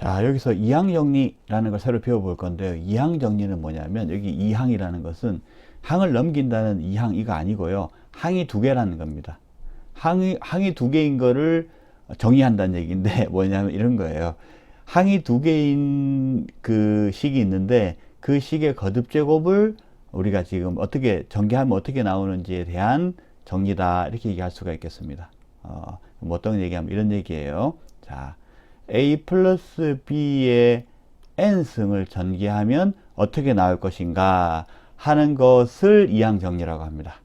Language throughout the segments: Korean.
자, 여기서 이항 정리라는 걸 새로 배워볼 건데요. 이항 정리는 뭐냐면 여기 이항이라는 것은 항을 넘긴다는 이항 이거 아니고요. 항이 두 개라는 겁니다. 항이 두 개인 거를 정의한다는 얘기인데 뭐냐면 이런 거예요. 항이 두 개인 그 식이 있는데 그 식의 거듭 제곱을 우리가 지금 어떻게 전개하면 어떻게 나오는지에 대한 정리다 이렇게 얘기할 수가 있겠습니다. 뭐 어떤 얘기하면 이런 얘기예요. 자, A 플러스 B의 n승을 전개하면 어떻게 나올 것인가 하는 것을 이항 정리라고 합니다.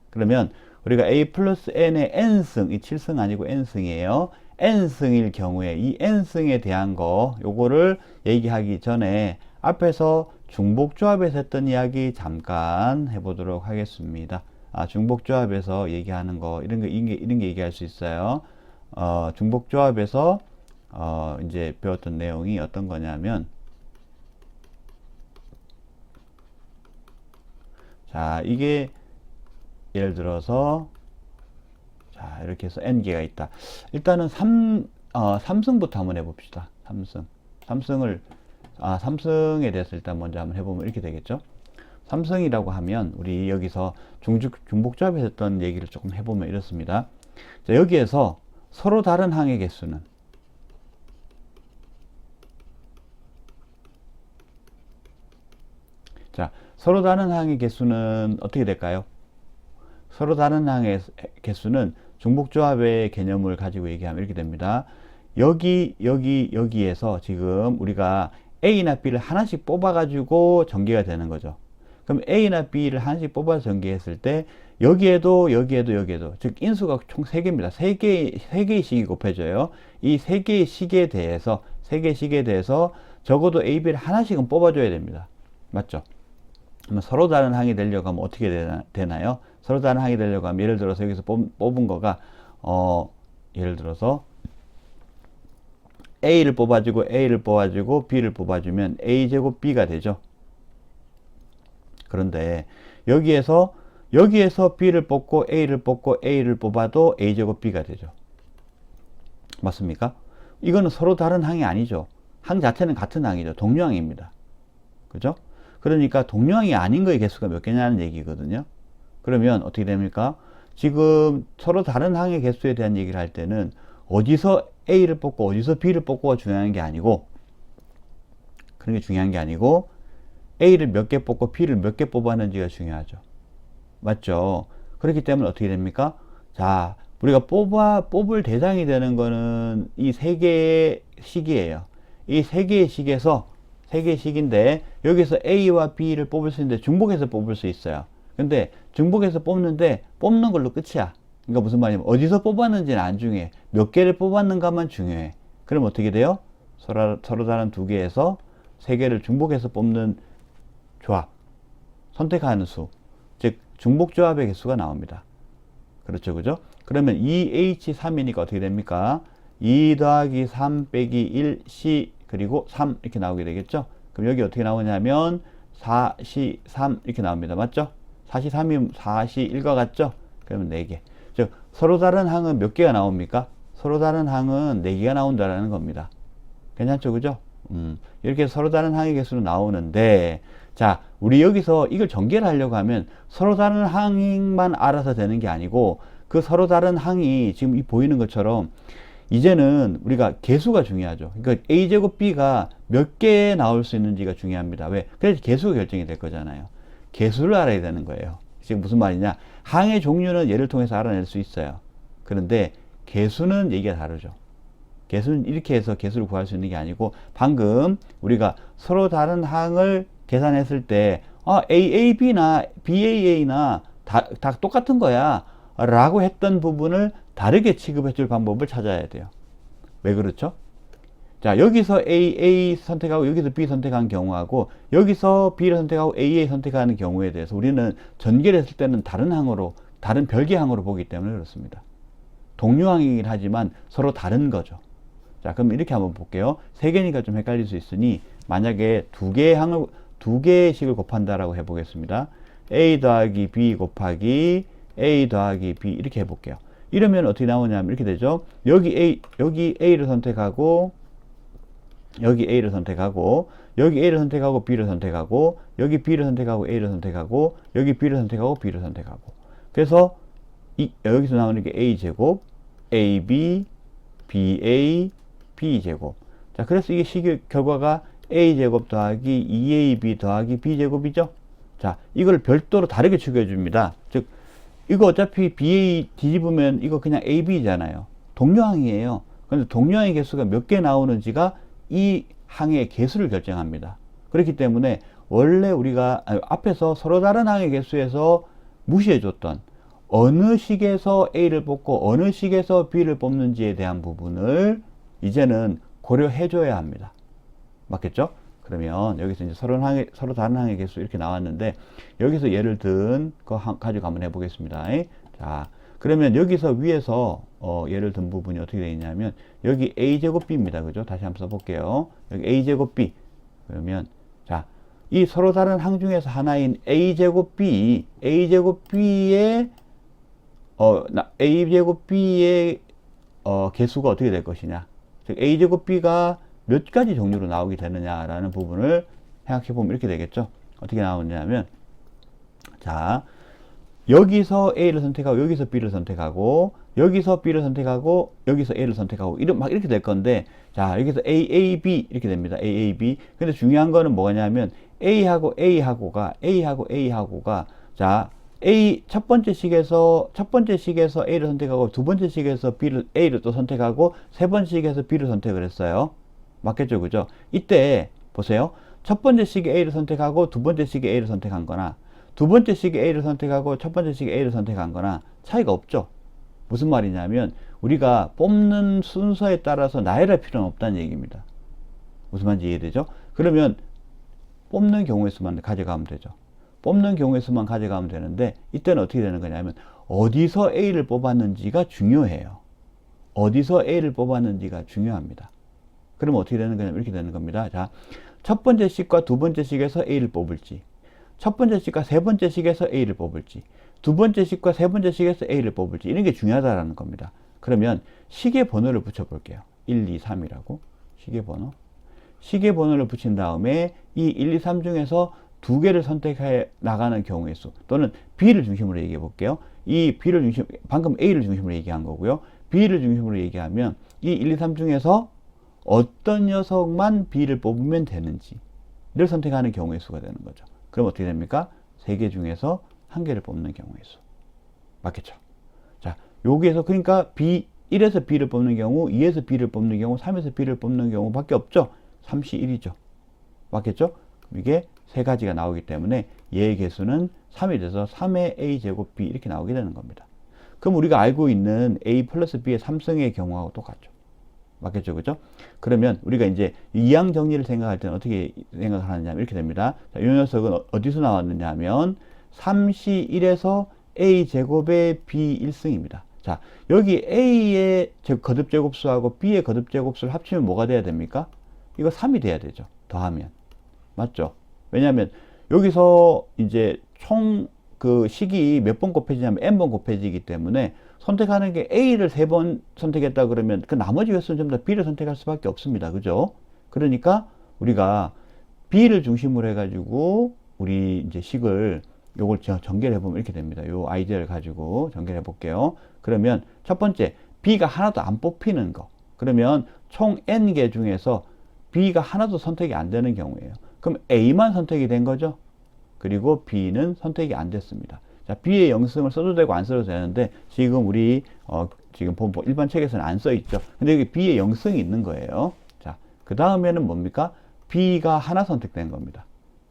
그러면 우리가 A 플러스 n의 n승, 이 7승 아니고 n승이에요. n승일 경우에 이 n승에 대한 거 요거를 얘기하기 전에 앞에서 중복조합에서 했던 이야기 잠깐 해보도록 하겠습니다. 중복조합에서 얘기하는 거 이런 게 얘기할 수 있어요. 중복조합에서 이제 배웠던 내용이 어떤 거냐면, 자, 이게 예를 들어서 자, 이렇게 해서 n개가 있다. 일단은 3승부터 한번 해봅시다. 3승에 대해서 일단 먼저 한번 해보면 이렇게 되겠죠. 3승이라고 하면 우리 여기서 중복조합에서 했던 얘기를 조금 해보면 이렇습니다. 자, 여기에서 서로 다른 항의 개수는 자, 서로 다른 항의 개수는 어떻게 될까요? 서로 다른 항의 개수는 중복조합의 개념을 가지고 얘기하면 이렇게 됩니다. 여기에서 지금 우리가 A나 B를 하나씩 뽑아가지고 전개가 되는 거죠. 그럼 A나 B를 하나씩 뽑아서 전개했을 때 여기에도 즉 인수가 총 3개입니다. 3개의 식이 곱해져요. 이 3개의 식에 대해서 적어도 A, B를 하나씩은 뽑아줘야 됩니다. 맞죠? 그러면 서로 다른 항이 되려고 하면 어떻게 되나요? 서로 다른 항이 되려고 하면 예를 들어서 여기서 뽑은 거가 예를 들어서 A를 뽑아주고 B를 뽑아주면 A제곱 B가 되죠. 그런데 여기에서 B를 뽑고 A를 뽑아도 A제곱 B가 되죠. 맞습니까? 이거는 서로 다른 항이 아니죠. 항 자체는 같은 항이죠. 동류항입니다. 그죠? 그러니까 동류항이 아닌 거의 개수가 몇 개냐는 얘기거든요. 그러면 어떻게 됩니까? 지금 서로 다른 항의 개수에 대한 얘기를 할 때는 어디서 A를 뽑고 어디서 B를 뽑고가 중요한 게 아니고, 그런 게 중요한 게 아니고 A를 몇 개 뽑고 B를 몇 개 뽑았는지가 중요하죠. 맞죠? 그렇기 때문에 어떻게 됩니까? 자, 우리가 뽑을 대상이 되는 거는 이 3개의 식이에요. 이 3개의 식인데 여기서 A와 B를 뽑을 수 있는데 중복해서 뽑을 수 있어요. 근데 중복해서 뽑는 걸로 끝이야. 그러니까 무슨 말이냐면 어디서 뽑았는지는 안 중요해. 몇 개를 뽑았는가만 중요해. 그럼 어떻게 돼요? 서로 다른 2개에서 3개를 중복해서 뽑는 조합, 선택하는 수, 즉 중복조합의 개수가 나옵니다. 그렇죠, 그죠? 그러면 2H3이니까 어떻게 됩니까? 2 더하기 3 빼기 1 C 그리고 3 이렇게 나오게 되겠죠? 그럼 여기 어떻게 나오냐면 4C 3 이렇게 나옵니다. 맞죠? 4C 3이면 4C 1과 같죠? 그러면 4개. 즉 서로 다른 항은 몇 개가 나옵니까? 서로 다른 항은 4개가 나온다라는 겁니다. 괜찮죠, 그죠? 이렇게 서로 다른 항의 개수로 나오는데, 자, 우리 여기서 이걸 전개를 하려고 하면 서로 다른 항만 알아서 되는 게 아니고 그 서로 다른 항이 지금 이 보이는 것처럼 이제는 우리가 개수가 중요하죠. 그러니까 A제곱 B가 몇 개 나올 수 있는지가 중요합니다. 왜? 그래서 개수가 결정이 될 거잖아요. 개수를 알아야 되는 거예요. 지금 무슨 말이냐? 항의 종류는 얘를 통해서 알아낼 수 있어요. 그런데 개수는 얘기가 다르죠. 개수는 이렇게 해서 개수를 구할 수 있는 게 아니고 방금 우리가 서로 다른 항을 계산했을 때 AAB나 BAA나 다 똑같은 거야 라고 했던 부분을 다르게 취급해 줄 방법을 찾아야 돼요. 왜 그렇죠? 자, 여기서 A 선택하고 여기서 B 선택한 경우하고 여기서 B를 선택하고 AA 선택하는 경우에 대해서 우리는 전개를 했을 때는 다른 별개 항으로 보기 때문에 그렇습니다. 동류항이긴 하지만 서로 다른 거죠. 자, 그럼 이렇게 한번 볼게요. 3개니까 좀 헷갈릴 수 있으니 만약에 2개의 식을 곱한다라고 해보겠습니다. A 더하기 B 곱하기 A 더하기 B 이렇게 해볼게요. 이러면 어떻게 나오냐면 이렇게 되죠. 여기 A를 선택하고 여기 A를 선택하고, 여기 A를 선택하고 B를 선택하고, 여기 B를 선택하고 A를 선택하고, 여기 B를 선택하고 B를 선택하고. 그래서 여기서 나오는 게 A제곱, AB, BA, B제곱. 자, 그래서 이게 결과가 A제곱 더하기 2AB 더하기 B제곱이죠. 자, 이걸 별도로 다르게 추겨줍니다. 즉, 이거 어차피 BA 뒤집으면 이거 그냥 AB잖아요. 동료항이에요. 그런데 동료항의 개수가 몇 개 나오는지가 이 항의 개수를 결정합니다. 그렇기 때문에 원래 우리가 앞에서 서로 다른 항의 개수에서 무시해줬던 어느 식에서 A를 뽑고 어느 식에서 B를 뽑는지에 대한 부분을 이제는 고려해줘야 합니다. 맞겠죠? 그러면 여기서 이제 서로 다른 항의 개수 이렇게 나왔는데, 여기서 예를 든 거 가지고 한번 해보겠습니다. 자, 그러면 여기서 위에서 예를 든 부분이 어떻게 되어 있냐면, 여기 A제곱 B입니다. 그죠? 다시 한번 써볼게요. 여기 A제곱 B. 그러면 자, 이 서로 다른 항 중에서 하나인 A제곱 B의 개수가 어떻게 될 것이냐. 즉 A제곱 B가 몇 가지 종류로 나오게 되느냐라는 부분을 생각해 보면 이렇게 되겠죠. 어떻게 나오냐면, 자, 여기서 A를 선택하고 여기서 B를 선택하고 여기서 B를 선택하고 여기서 A를 선택하고 막 이렇게 될 건데, 자, 여기서 AAB 이렇게 됩니다. AAB. 근데 중요한 거는 뭐냐면 A하고 A하고가 자, 첫 번째 식에서 A를 선택하고 두 번째 식에서 A를 또 선택하고 세 번째 식에서 B를 선택을 했어요. 맞겠죠? 그죠? 이때 보세요. 첫 번째 식에 A를 선택하고 두 번째 식에 A를 선택한 거나, 두 번째 식에 A를 선택하고 첫 번째 식에 A를 선택한 거나 차이가 없죠. 무슨 말이냐면 우리가 뽑는 순서에 따라서 나열할 필요는 없다는 얘기입니다. 무슨 말인지 이해되죠? 그러면 뽑는 경우의 수만 가져가면 되죠. 뽑는 경우의 수만 가져가면 되는데, 이때는 어떻게 되는 거냐면 어디서 A를 뽑았는지가 중요해요. 어디서 A를 뽑았는지가 중요합니다. 그러면 어떻게 되는 거냐면 이렇게 되는 겁니다. 자, 첫 번째 식과 두 번째 식에서 A를 뽑을지, 첫 번째 식과 세 번째 식에서 A를 뽑을지, 두 번째 식과 세 번째 식에서 A를 뽑을지, 이런 게 중요하다라는 겁니다. 그러면 식의 번호를 붙여볼게요. 1, 2, 3이라고. 식의 번호를 붙인 다음에 이 1, 2, 3 중에서 두 개를 선택해 나가는 경우의 수, 또는 B를 중심으로 얘기해 볼게요. 방금 A를 중심으로 얘기한 거고요. B를 중심으로 얘기하면 이 1, 2, 3 중에서 어떤 녀석만 B를 뽑으면 되는지를 선택하는 경우의 수가 되는 거죠. 그럼 어떻게 됩니까? 세 개 중에서 한 개를 뽑는 경우의 수. 맞겠죠? 자, 여기에서 그러니까 1에서 B를 뽑는 경우, 2에서 B를 뽑는 경우, 3에서 B를 뽑는 경우밖에 없죠. 3시 1이죠. 맞겠죠? 이게 세 가지가 나오기 때문에 얘의 개수는 3이 돼서 3의 A제곱 B 이렇게 나오게 되는 겁니다. 그럼 우리가 알고 있는 A 플러스 B의 3승의 경우하고 똑같죠. 맞겠죠? 그죠? 그러면 우리가 이제 이항 정리를 생각할 때는 어떻게 생각을 하느냐 이렇게 됩니다. 자, 이 녀석은 어디서 나왔느냐 하면 3시 1에서 A제곱의 B 1승입니다. 자, 여기 A의 거듭제곱수하고 B의 거듭제곱수를 합치면 뭐가 돼야 됩니까? 이거 3이 돼야 되죠. 더하면. 맞죠? 왜냐하면 여기서 이제 총 그 식이 몇 번 곱해지냐면 n번 곱해지기 때문에 선택하는 게 A를 3번 선택했다 그러면 그 나머지 횟수는 전부 다 B를 선택할 수밖에 없습니다. 그죠? 그러니까 우리가 B를 중심으로 해가지고 우리 이제 식을 요걸 전개를 해보면 이렇게 됩니다. 요 아이디어를 가지고 전개를 해볼게요. 그러면 첫 번째, B가 하나도 안 뽑히는 거. 그러면 총 N개 중에서 B가 하나도 선택이 안 되는 경우예요. 그럼 A만 선택이 된 거죠. 그리고 B는 선택이 안 됐습니다. 자, B의 영승을 써도 되고 안 써도 되는데 지금 우리 지금 일반 책에서는 안 써 있죠. 근데 여기 B의 영승이 있는 거예요. 자, 그 다음에는 뭡니까? B가 하나 선택된 겁니다.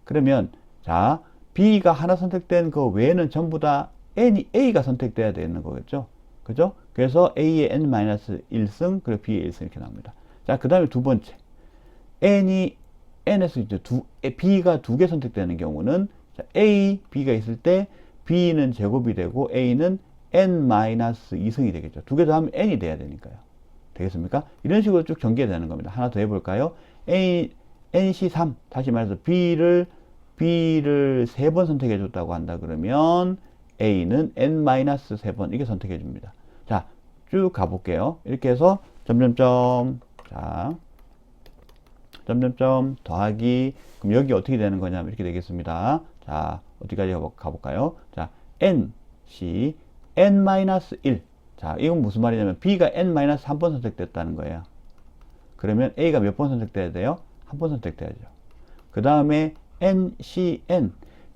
그러면 자, B가 하나 선택된 그 외에는 전부 다 A가 선택돼야 되는 거겠죠. 그죠? 그래서 A의 n-1승 그리고 B의 1승 이렇게 나옵니다. 자, 그 다음에 두 번째, N에서 이제 B가 두 개 선택되는 경우는 자, A, B가 있을 때 B는 제곱이 되고 A는 n-2승이 되겠죠. 두 개 더하면 n이 돼야 되니까요. 되겠습니까? 이런 식으로 쭉 전개되는 겁니다. 하나 더 해볼까요? NC3, 다시 말해서 B를 3번 선택해 줬다고 한다 그러면 A는 n-3번 이게 선택해 줍니다. 자, 쭉 가볼게요. 이렇게 해서 점점점, 자, 점점점 더하기, 그럼 여기 어떻게 되는 거냐면 이렇게 되겠습니다. 자, 어디까지 가볼까요? 자, nC n-1. 자, 이건 무슨 말이냐면 b가 n-1번 선택됐다는 거예요. 그러면 a가 몇 번 선택돼야 돼요? 한 번 선택돼야죠. 그 다음에 ncn,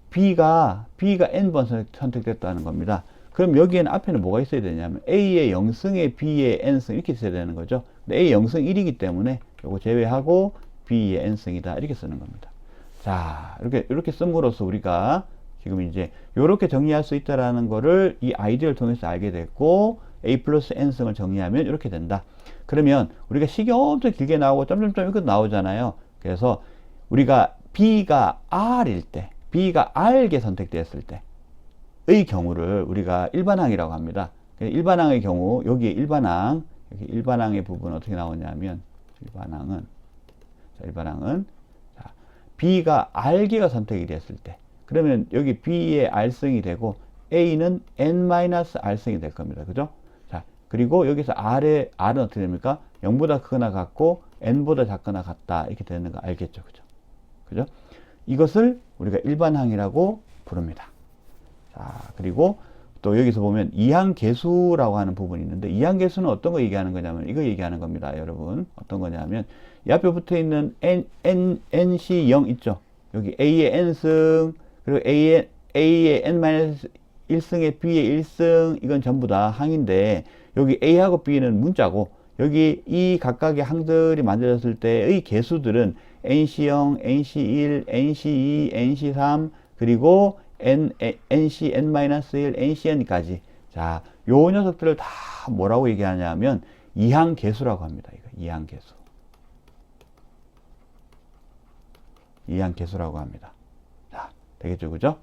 b가 n번 선택됐다는 겁니다. 그럼 여기에는 앞에는 뭐가 있어야 되냐면 a의 0승에 b의 n승 이렇게 있어야 되는 거죠. 근데 a 0승 1이기 때문에 요거 제외하고 b의 n승이다 이렇게 쓰는 겁니다. 자, 이렇게 씀으로써 우리가 지금 이제 이렇게 정리할 수 있다라는 거를 이 아이디어를 통해서 알게 됐고, a 플러스 n승을 정리하면 이렇게 된다. 그러면 우리가 식이 엄청 길게 나오고 점점점 이것도 나오잖아요. 그래서 우리가 b가 r일 때, b가 r게 선택되었을 때의 경우를 우리가 일반항이라고 합니다. 일반항의 경우 여기에 일반항, 여기 일반항의 부분 어떻게 나오냐면 일반항은 자, b가 r개가 선택이 됐을 때, 그러면 여기 b의 r승이 되고 a는 n-r승이 될 겁니다. 그죠? 자, 그리고 여기서 r은 어떻게 됩니까? 0보다 크거나 같고 n보다 작거나 같다 이렇게 되는 거 알겠죠? 그죠? 이것을 우리가 일반항이라고 부릅니다. 자, 그리고 또 여기서 보면 이항계수라고 하는 부분이 있는데, 이항계수는 어떤 거 얘기하는 거냐면 이거 얘기하는 겁니다. 여러분, 어떤 거냐면 이 앞에 붙어 있는 nC0 있죠? 여기 a의 n승, 그리고 a의 n-1승에 b의 1승, 이건 전부 다 항인데, 여기 a하고 b는 문자고, 여기 이 각각의 항들이 만들어졌을 때의 개수들은 nC0, nC1, nC2, nC3, 그리고 nC, n-1, ncn까지. 자, 요 녀석들을 다 뭐라고 얘기하냐면 이항계수라고 합니다. 이거 이항계수. 이항계수라고 합니다. 자, 되겠죠, 그죠?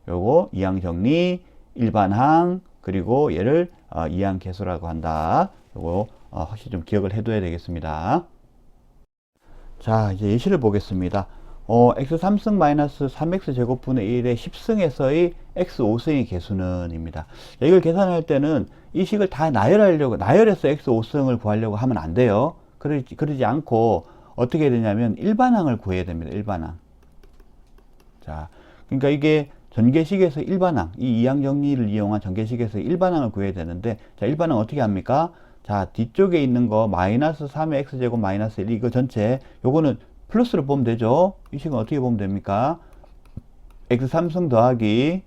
요거 이항정리, 일반항, 그리고 얘를 이항계수라고 한다. 요거 확실히 좀 기억을 해둬야 되겠습니다. 자, 이제 예시를 보겠습니다. x3승 마이너스 3x 제곱분의 1의 10승에서의 x 5승의 개수는입니다. 이걸 계산할 때는 이 식을 다 나열해서 x 5승을 구하려고 하면 안 돼요. 그러지 않고 어떻게 해야 되냐면 일반항을 구해야 됩니다. 일반항. 자, 그러니까 이게 전개식에서 일반항, 이 이항 정리를 이용한 전개식에서 일반항을 구해야 되는데, 자, 일반항 어떻게 합니까? 자, 뒤쪽에 있는 거 마이너스 3의 x제곱 마이너스 1, 이거 전체 요거는 플러스로 보면 되죠. 이 식은 어떻게 보면 됩니까? x3승 더하기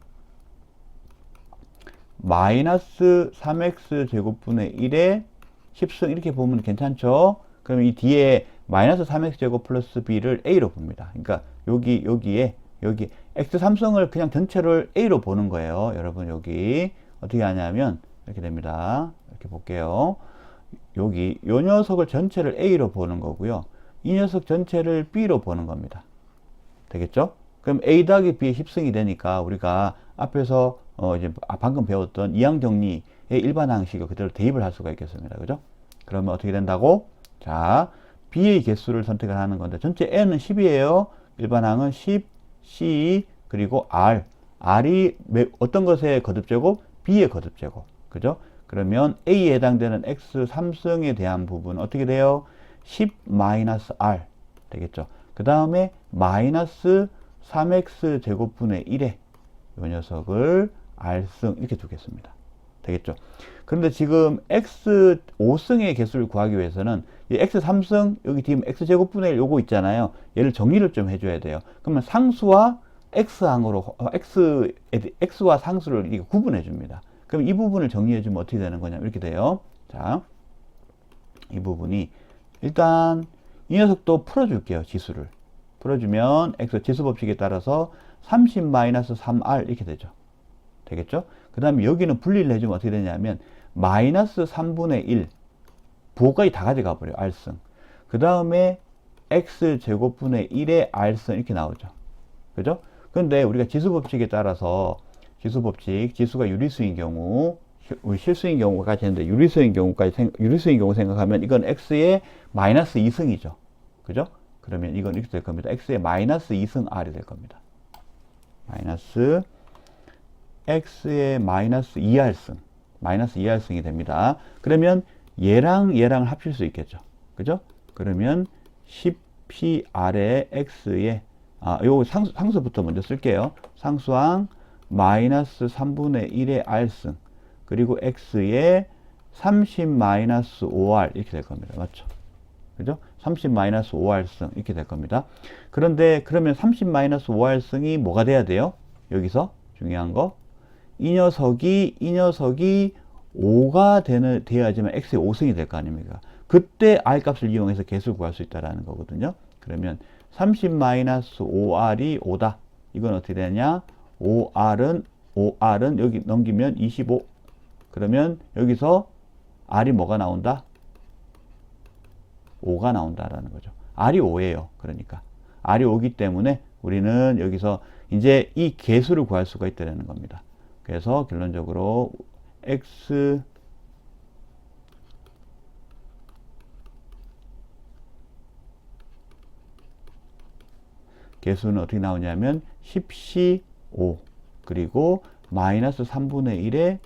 마이너스 3x 제곱분의 1의 10승 이렇게 보면 괜찮죠? 그러면 이 뒤에 마이너스 3x 제곱 플러스 b를 a로 봅니다. 그러니까 여기 x3승을 그냥 전체를 a로 보는 거예요. 여러분, 여기 어떻게 하냐면 이렇게 됩니다. 이렇게 볼게요. 여기 요 녀석을 전체를 a로 보는 거고요. 이 녀석 전체를 b로 보는 겁니다. 되겠죠? 그럼 a 더하기 b의 10승이 되니까 우리가 앞에서 이제 방금 배웠던 이항정리의 일반항식을 그대로 대입을 할 수가 있겠습니다. 그죠? 그러면 어떻게 된다고? 자, b의 개수를 선택을 하는 건데, 전체 n은 10이에요. 일반항은 10, c, 그리고 r이 어떤 것의 거듭제곱? b의 거듭제곱. 그죠? 그러면 a에 해당되는 x3승에 대한 부분 어떻게 돼요? 10-r 되겠죠. 그 다음에 마이너스 3x 제곱분의 1에 이 녀석을 r승 이렇게 두겠습니다. 되겠죠. 그런데 지금 x 5승의 개수를 구하기 위해서는 이 x 3승 여기 뒤에 x 제곱분의 1 요거 있잖아요. 얘를 정리를 좀 해줘야 돼요. 그러면 상수와 x항으로 x와 상수를 이렇게 구분해 줍니다. 그럼 이 부분을 정리해 주면 어떻게 되는 거냐면 이렇게 돼요. 자, 이 부분이 일단 이 녀석도 풀어줄게요. 지수를 풀어주면 x 지수법칙에 따라서 30-3r 이렇게 되죠. 되겠죠? 그 다음에 여기는 분리를 해주면 어떻게 되냐면 마이너스 3분의 1 부호까지 다 가져가 버려요. r승. 그 다음에 x 제곱분의 1의 r승 이렇게 나오죠. 그죠? 근데 우리가 지수법칙에 따라서 지수가 유리수인 경우, 실수인 경우까지 했는데 유리수인 경우 생각하면 이건 x의 마이너스 2승이죠. 그죠? 그러면 이건 이렇게 될 겁니다. x의 마이너스 2승 r이 될 겁니다. 마이너스 x의 마이너스 2r승, 마이너스 2r승이 됩니다. 그러면 얘랑 합칠 수 있겠죠. 그죠? 그러면 P 아래 X에 요거 상수부터 먼저 쓸게요. 상수항 마이너스 3분의 1의 R승 그리고 X에 30-5R 이렇게 될 겁니다. 맞죠? 그죠? 30-5R승 이렇게 될 겁니다. 그런데 그러면 30-5R승이 뭐가 돼야 돼요? 여기서 중요한 거 이 녀석이 5가 돼야지만 X의 5승이 될 거 아닙니까? 그때 R 값을 이용해서 개수를 구할 수 있다는 거거든요. 그러면 30-5R이 5다. 이건 어떻게 되냐? 5R은 여기 넘기면 25. 그러면 여기서 R이 뭐가 나온다? 5가 나온다라는 거죠. R이 5예요. 그러니까 R이 5기 때문에 우리는 여기서 이제 이 개수를 구할 수가 있다는 겁니다. 그래서 결론적으로 X 개수는 어떻게 나오냐면 10C 5 그리고 마이너스 3분의 1의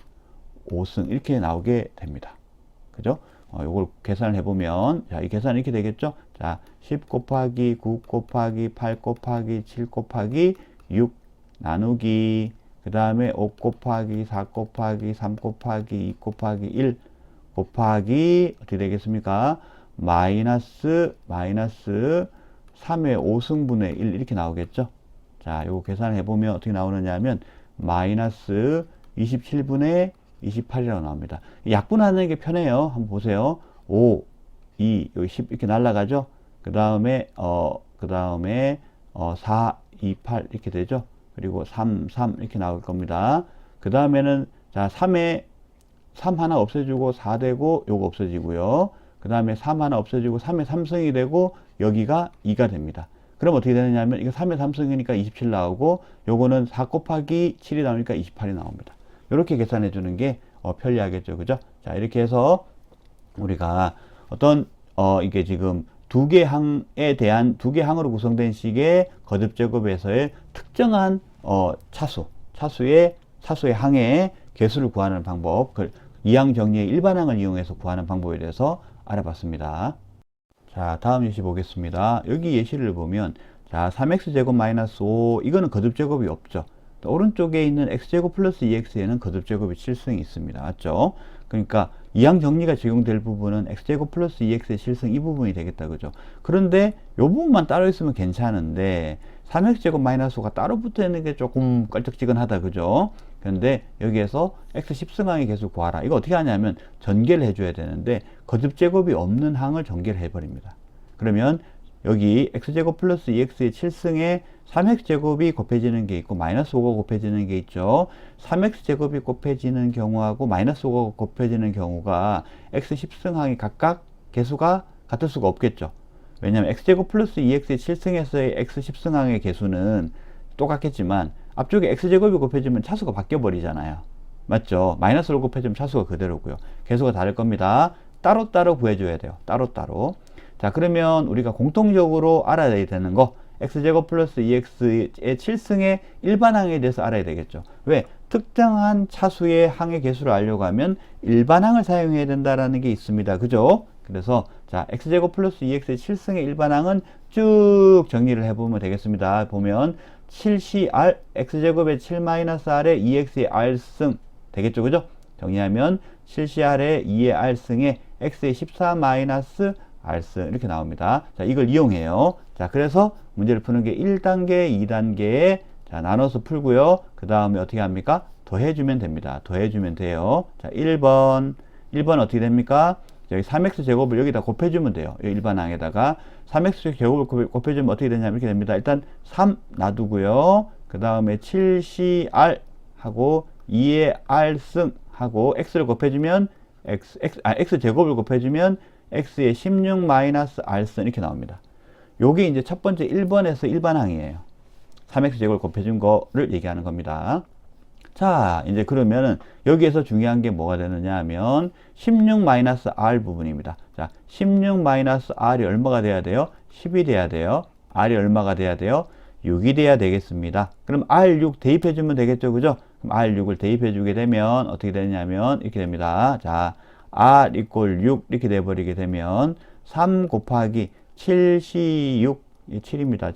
5승 이렇게 나오게 됩니다. 그죠? 요걸 계산을 해보면 자, 이 계산은 이렇게 되겠죠? 자, 10 곱하기 9 곱하기 8 곱하기 7 곱하기 6 나누기 그 다음에 5 곱하기 4 곱하기 3 곱하기 2 곱하기 1 곱하기 어떻게 되겠습니까? 마이너스 3의 5승분의 1 이렇게 나오겠죠? 자, 요거 계산을 해보면 어떻게 나오느냐 하면 마이너스 27분의 28이라고 나옵니다. 약분하는 게 편해요. 한번 보세요. 5, 2, 여기 10 이렇게 날라가죠? 그 다음에 4, 2, 8 이렇게 되죠? 그리고 3 이렇게 나올 겁니다. 그 다음에는 자 3에 3 하나 없애주고 4 되고 요거 없어지고요. 그 다음에 3 하나 없어지고 3의 3승이 되고 여기가 2가 됩니다. 그럼 어떻게 되느냐 하면 이거 3의 3승이니까 27 나오고 요거는 4 곱하기 7이 나오니까 28이 나옵니다. 이렇게 계산해 주는 게 편리하겠죠. 그죠? 자, 이렇게 해서 우리가 어떤 이게 지금 두 개 항으로 구성된 식의 거듭 제곱에서의 특정한 차수의 항의 개수를 구하는 방법, 이항 정리의 일반항을 이용해서 구하는 방법에 대해서 알아봤습니다. 자, 다음 예시 보겠습니다. 여기 예시를 보면 자, 3x제곱 마이너스 5 이거는 거듭 제곱이 없죠. 오른쪽에 있는 x제곱 플러스 2x에는 거듭 제곱이 7승이 있습니다. 맞죠? 그러니까 이항 정리가 적용될 부분은 x제곱 플러스 2x의 실승 이 부분이 되겠다. 그죠? 그런데 이 부분만 따로 있으면 괜찮은데 3x제곱 마이너스 5가 따로 붙어 있는 게 조금 껄쩍지근하다. 그죠? 그런데 여기에서 x 10승항의 개수 구하라. 이거 어떻게 하냐면 전개를 해줘야 되는데 거듭 제곱이 없는 항을 전개를 해버립니다. 그러면 여기 x제곱 플러스 2x의 7승에 3x제곱이 곱해지는 게 있고 마이너스 5가 곱해지는 게 있죠. 3x제곱이 곱해지는 경우하고 마이너스 5가 곱해지는 경우가 x 10승항이 각각 개수가 같을 수가 없겠죠. 왜냐하면 x제곱 플러스 2x의 7승에서의 x 10승항의 개수는 똑같겠지만 앞쪽에 x제곱이 곱해지면 차수가 바뀌어 버리잖아요. 맞죠? 마이너스로 곱해지면 차수가 그대로고요. 개수가 다를 겁니다. 따로따로 구해줘야 돼요. 따로따로. 자, 그러면 우리가 공통적으로 알아야 되는 거 x제곱 플러스 2x의 7승의 일반항에 대해서 알아야 되겠죠. 왜? 특정한 차수의 항의 개수를 알려고 하면 일반항을 사용해야 된다는 게 있습니다. 그죠? 그래서 자, x제곱 플러스 2x의 7승의 일반항은 쭉 정리를 해보면 되겠습니다. 보면 7cr x제곱의 7-r의 2x의 r승 되겠죠. 그죠? 정리하면 7cr의 2의 r승에 x의 14-r승 이렇게 나옵니다. 자, 이걸 이용해요. 자, 그래서 문제를 푸는 게 1단계, 2단계에 자, 나눠서 풀고요. 그 다음에 어떻게 합니까? 더해주면 됩니다. 더해주면 돼요. 자, 1번 어떻게 됩니까? 여기 3x 제곱을 여기다 곱해주면 돼요. 일반항에다가 3x 제곱을 곱해주면 어떻게 되냐면 이렇게 됩니다. 일단 3 놔두고요. 그 다음에 7cr 하고 2의 r승 하고 x를 곱해주면 x 제곱을 곱해주면 x의 16-r승 이렇게 나옵니다. 요게 이제 첫 번째 1번에서 일반항이에요. 3x 제곱을 곱해준 거를 얘기하는 겁니다. 자, 이제 그러면은 여기에서 중요한 게 뭐가 되느냐 하면 16-r 부분입니다. 자, 16-r이 얼마가 돼야 돼요? 10이 돼야 돼요. r이 얼마가 돼야 돼요? 6이 돼야 되겠습니다. 그럼 r6 대입해주면 되겠죠. 그죠? 그럼 r6을 대입해주게 되면 어떻게 되냐면 이렇게 됩니다. 자, r = 6 이렇게 돼버리게 되면 3 곱하기 7C6, 7입니다.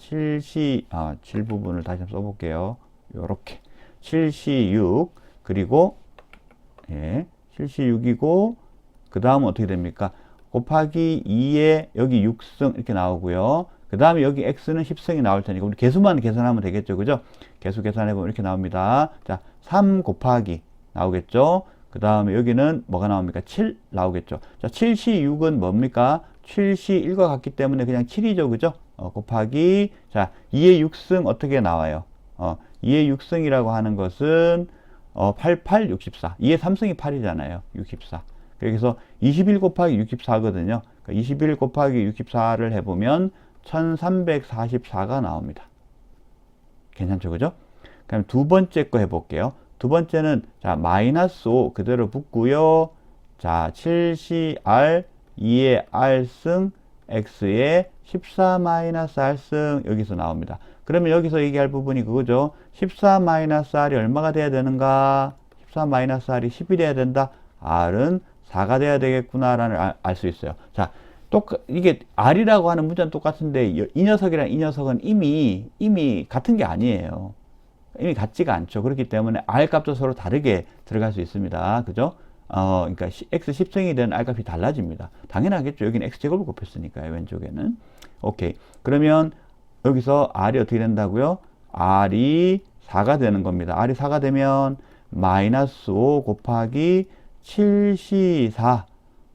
7 부분을 다시 한번 써볼게요. 요렇게. 7C6, 그리고, 예, 7C6이고, 그 다음은 어떻게 됩니까? 곱하기 2에 여기 6승 이렇게 나오고요. 그 다음에 여기 x는 10승이 나올 테니까 우리 개수만 계산하면 되겠죠. 그죠? 개수 계산해보면 이렇게 나옵니다. 자, 3 곱하기 나오겠죠. 그 다음에 여기는 뭐가 나옵니까? 7 나오겠죠. 자, 7C6은 뭡니까? 7C1과 같기 때문에 그냥 7이죠. 그죠? 곱하기, 자, 2의 6승 어떻게 나와요? 2의 6승이라고 하는 것은 8, 8, 64. 2의 3승이 8이잖아요. 64. 여기서 21 곱하기 64거든요. 21 곱하기 64를 해보면 1344가 나옵니다. 괜찮죠? 그죠? 그럼 두 번째 거 해볼게요. 두 번째는, 자, 마이너스 5 그대로 붙고요. 자, 7CR, 2의 R승, X의 14 마이너스 R승, 여기서 나옵니다. 그러면 여기서 얘기할 부분이 그거죠. 14 마이너스 R이 얼마가 돼야 되는가? 14 마이너스 R이 10이 돼야 된다. R은 4가 돼야 되겠구나라는 알 수 있어요. 자, 이게 R이라고 하는 문자는 똑같은데 이 녀석이랑 이 녀석은 이미 같은 게 아니에요. 이미 같지가 않죠. 그렇기 때문에 R 값도 서로 다르게 들어갈 수 있습니다. 그죠? 그러니까 x 10승이 되는 R 값이 달라집니다. 당연하겠죠. 여기는 x제곱을 곱했으니까요. 왼쪽에는. 오케이. 그러면 여기서 R이 어떻게 된다고요? R이 4가 되는 겁니다. R이 4가 되면 마이너스 5 곱하기 7C4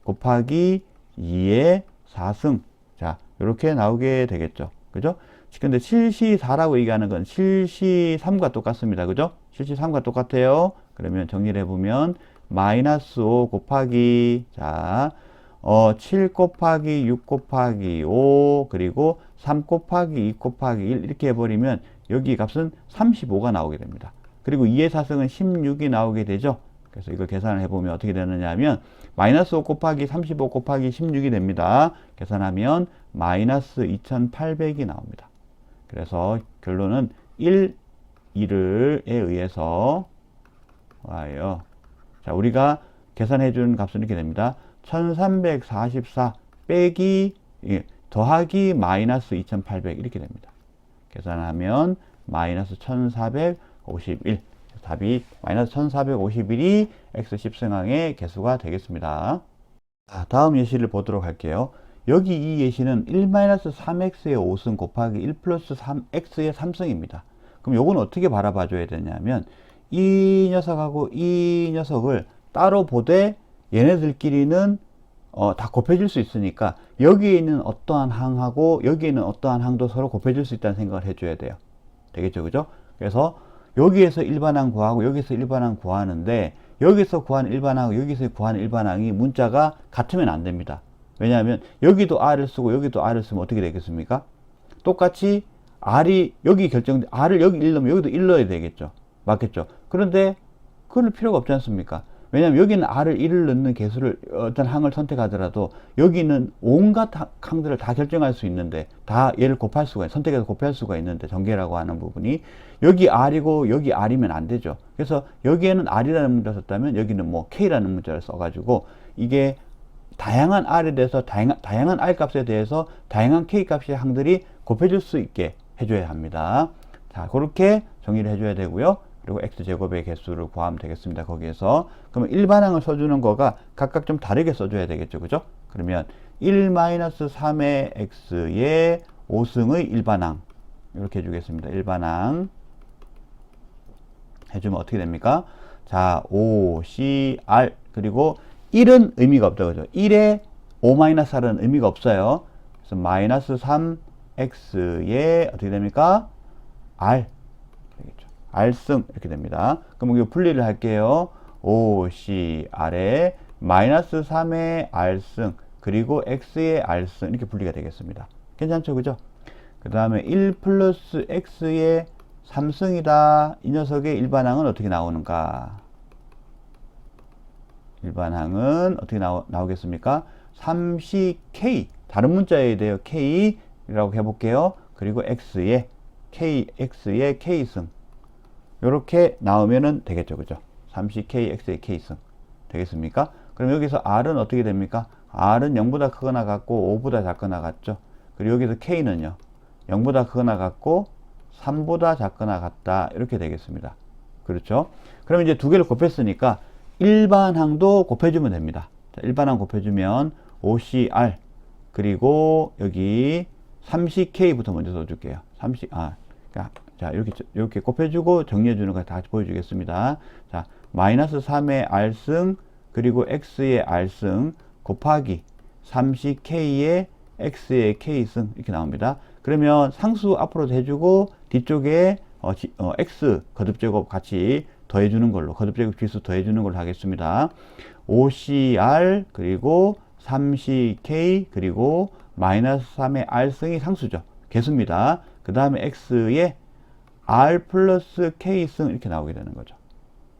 곱하기 2의 4승. 자, 이렇게 나오게 되겠죠. 그죠? 근데 7C4라고 얘기하는 건 7C3과 똑같습니다. 그죠? 7C3과 똑같아요. 그러면 정리를 해보면 마이너스 5 곱하기, 자, 7 곱하기 6 곱하기 5 그리고 3 곱하기 2 곱하기 1 이렇게 해버리면 여기 값은 35가 나오게 됩니다. 그리고 2의 4승은 16이 나오게 되죠. 그래서 이거 계산을 해보면 어떻게 되느냐 하면 마이너스 5 곱하기 35 곱하기 16이 됩니다. 계산하면 마이너스 2800이 나옵니다. 그래서 결론은 1, 2에 의해서 와요. 자, 우리가 계산해 준 값은 이렇게 됩니다. 1344 빼기 더하기 마이너스 2800 이렇게 됩니다. 계산하면 마이너스 1451. 답이 마이너스 1451이 x10승항의 개수가 되겠습니다. 자, 다음 예시를 보도록 할게요. 여기 이 예시는 1-3x의 5승 곱하기 1 플러스 3x의 3승입니다. 그럼 요건 어떻게 바라봐 줘야 되냐면 이 녀석하고 이 녀석을 따로 보되 얘네들끼리는 다 곱해질 수 있으니까 여기에 있는 어떠한 항하고 여기에 있는 어떠한 항도 서로 곱해질 수 있다는 생각을 해줘야 돼요. 되겠죠? 그죠? 그래서 여기에서 일반항 구하고 여기서 일반항 구하는데 여기서 구하는 일반항하고 여기서 구하는 일반항이 문자가 같으면 안 됩니다. 왜냐하면 여기도 R을 쓰고 여기도 R을 쓰면 어떻게 되겠습니까? 똑같이 R이 여기 R을 여기 1 넣으면 여기도 1 넣어야 되겠죠. 맞겠죠? 그런데 그럴 필요가 없지 않습니까? 왜냐하면 여기는 R을 1을 넣는 개수를 어떤 항을 선택하더라도 여기는 온갖 항들을 다 결정할 수 있는데 다 얘를 곱할 수가 선택해서 곱할 수가 있는데 전개라고 하는 부분이 여기 R이고 여기 R이면 안 되죠. 그래서 여기에는 R이라는 문자를 썼다면 여기는 뭐 K라는 문자를 써가지고 이게 다양한 R에 대해서 다양한 R 값에 대해서 다양한 K 값의 항들이 곱해질 수 있게 해줘야 합니다. 자, 그렇게 정리를 해줘야 되고요. 그리고 x제곱의 개수를 구하면 되겠습니다. 거기에서. 그러면 일반항을 써주는 거가 각각 좀 다르게 써줘야 되겠죠. 그죠? 그러면 1-3의 x의 5승의 일반항. 이렇게 해주겠습니다. 일반항. 해주면 어떻게 됩니까? 자, 5cr. 그리고 1은 의미가 없죠. 그죠? 1에 5-r은 의미가 없어요. 그래서 마이너스 3x의 어떻게 됩니까? r. R승 이렇게 됩니다. 그럼 이거 분리를 할게요. 5CR에 마이너스 3의 R승 그리고 X의 R승 이렇게 분리가 되겠습니다. 괜찮죠? 그죠? 그 다음에 1 플러스 X의 3승이다. 이 녀석의 일반항은 어떻게 나오는가? 일반항은 어떻게 나오겠습니까? 3CK 다른 문자에 대해 K라고 해볼게요. 그리고 X의 K승 이렇게 나오면은 되겠죠. 그죠? 3CK, X의 K승. 되겠습니까? 그럼 여기서 R은 어떻게 됩니까? R은 0보다 크거나 같고 5보다 작거나 같죠? 그리고 여기서 K는요. 0보다 크거나 같고 3보다 작거나 같다. 이렇게 되겠습니다. 그렇죠? 그럼 이제 두 개를 곱했으니까 일반항도 곱해주면 됩니다. 자, 일반항 곱해주면 OCR 그리고 여기 30K부터 먼저 써줄게요. 자, 이렇게 곱해주고 정리해주는 거 다 보여주겠습니다. 자, 마이너스 3의 R승 그리고 X의 R승 곱하기 30K의 X의 K승 이렇게 나옵니다. 그러면 상수 앞으로도 해주고 뒤쪽에 X 거듭제곱 같이 더해주는 걸로 거듭제곱 지수 더해주는 걸로 하겠습니다. OCR 그리고 30K 그리고 마이너스 3의 R승이 상수죠. 개수입니다. 그 다음에 X의 R 플러스 K승 이렇게 나오게 되는 거죠.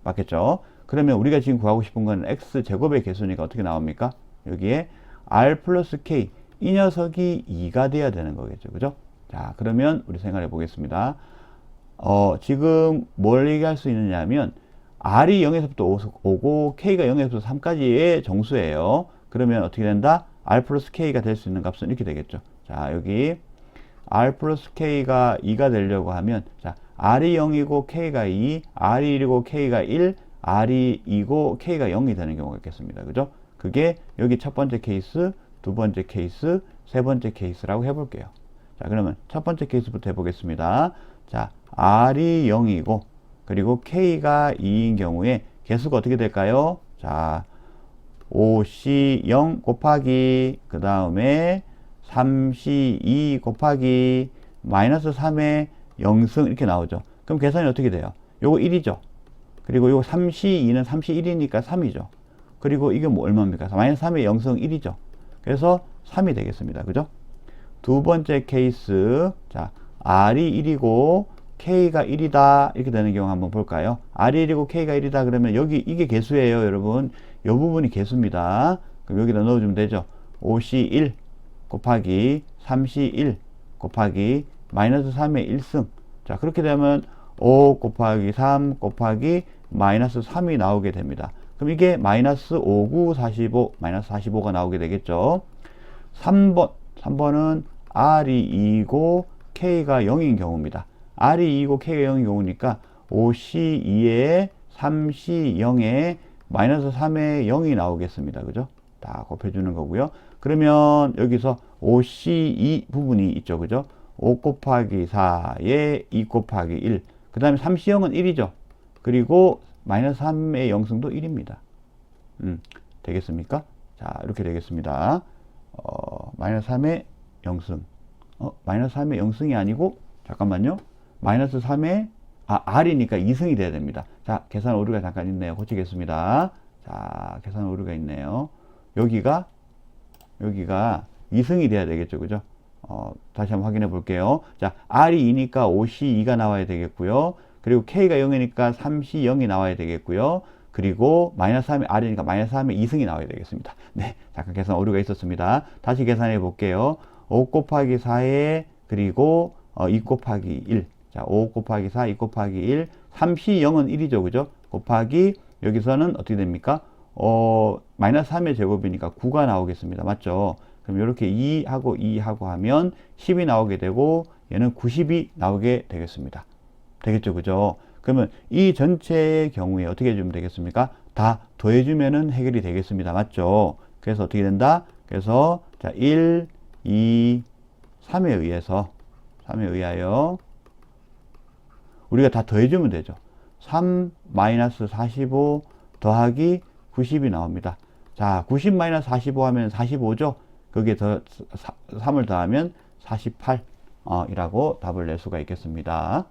맞겠죠? 그러면 우리가 지금 구하고 싶은 건 X제곱의 개수니까 어떻게 나옵니까? 여기에 R 플러스 K 이 녀석이 2가 돼야 되는 거겠죠. 그죠? 자, 그러면 우리 생각해 보겠습니다. 지금 뭘 얘기할 수 있느냐 하면 R이 0에서부터 5고 K가 0에서부터 3까지의 정수예요. 그러면 어떻게 된다? R 플러스 K가 될 수 있는 값은 이렇게 되겠죠. 자, 여기 R 플러스 K가 2가 되려고 하면 자, R이 0이고 K가 2, R이 1이고 K가 1, R이 2고 K가 0이 되는 경우가 있겠습니다. 그죠? 그게 여기 첫 번째 케이스, 두 번째 케이스, 세 번째 케이스라고 해볼게요. 자, 그러면 첫 번째 케이스부터 해보겠습니다. 자, R이 0이고 그리고 K가 2인 경우에 개수가 어떻게 될까요? 자, OC0 곱하기 그 다음에 3C2 곱하기 마이너스 3의 0승 이렇게 나오죠. 그럼 계산이 어떻게 돼요? 요거 1이죠. 그리고 요거 3C2는 3C1이니까 3이죠. 그리고 이게 뭐 얼마입니까? 마이너스 3의 0승 1이죠. 그래서 3이 되겠습니다. 그죠? 두 번째 케이스. 자, R이 1이고 K가 1이다. 이렇게 되는 경우 한번 볼까요? R이 1이고 K가 1이다. 그러면 여기 이게 개수예요, 여러분. 요 부분이 개수입니다. 그럼 여기다 넣어주면 되죠. 5C1 곱하기 3C1 곱하기 마이너스 3의 1승. 자, 그렇게 되면 5 곱하기 3 곱하기 마이너스 3이 나오게 됩니다. 그럼 이게 마이너스 5, 9, 45, 마이너스 45가 나오게 되겠죠. 3번은 R이 2고 K가 0인 경우입니다. R이 2고 K가 0인 경우니까 5C2에 3C0에 마이너스 3에 0이 나오겠습니다. 그죠? 다 곱해주는 거고요. 그러면 여기서 5C2 부분이 있죠. 그죠? 5 곱하기 4에 2 곱하기 1. 그 다음에 3C0은 1이죠. 그리고 마이너스 3의 0승도 1입니다. 되겠습니까? 자, 이렇게 되겠습니다. 마이너스 3의 0승. 마이너스 3의 0승이 아니고, 잠깐만요. 마이너스 3의, R이니까 2승이 돼야 됩니다. 자, 계산 오류가 잠깐 있네요. 고치겠습니다. 자, 계산 오류가 있네요. 여기가 2승이 돼야 되겠죠. 그죠? 다시 한번 확인해 볼게요. 자, R이 2니까 5C2가 나와야 되겠고요. 그리고 K가 0이니까 3C0이 나와야 되겠고요. 그리고 마이너스 3의 R이니까 마이너스 3의 2승이 나와야 되겠습니다. 네, 잠깐 계산 오류가 있었습니다. 다시 계산해 볼게요. 5 곱하기 4에 그리고 2 곱하기 1. 자, 5 곱하기 4, 2 곱하기 1. 3C0은 1이죠. 그죠? 곱하기 여기서는 어떻게 됩니까? 마이너스 3의 제곱이니까 9가 나오겠습니다. 맞죠? 그럼 이렇게 2하고 2하고 하면 10이 나오게 되고 얘는 90이 나오게 되겠습니다. 되겠죠? 그죠? 그러면 이 전체의 경우에 어떻게 해주면 되겠습니까? 다 더해주면은 해결이 되겠습니다. 맞죠? 그래서 어떻게 된다? 그래서 자, 1, 2, 3에 의하여 우리가 다 더해주면 되죠. 3 마이너스 45 더하기 90이 나옵니다. 자, 90 마이너스 45 하면 45죠? 거기에 3을 더하면 48 이라고 답을 낼 수가 있겠습니다.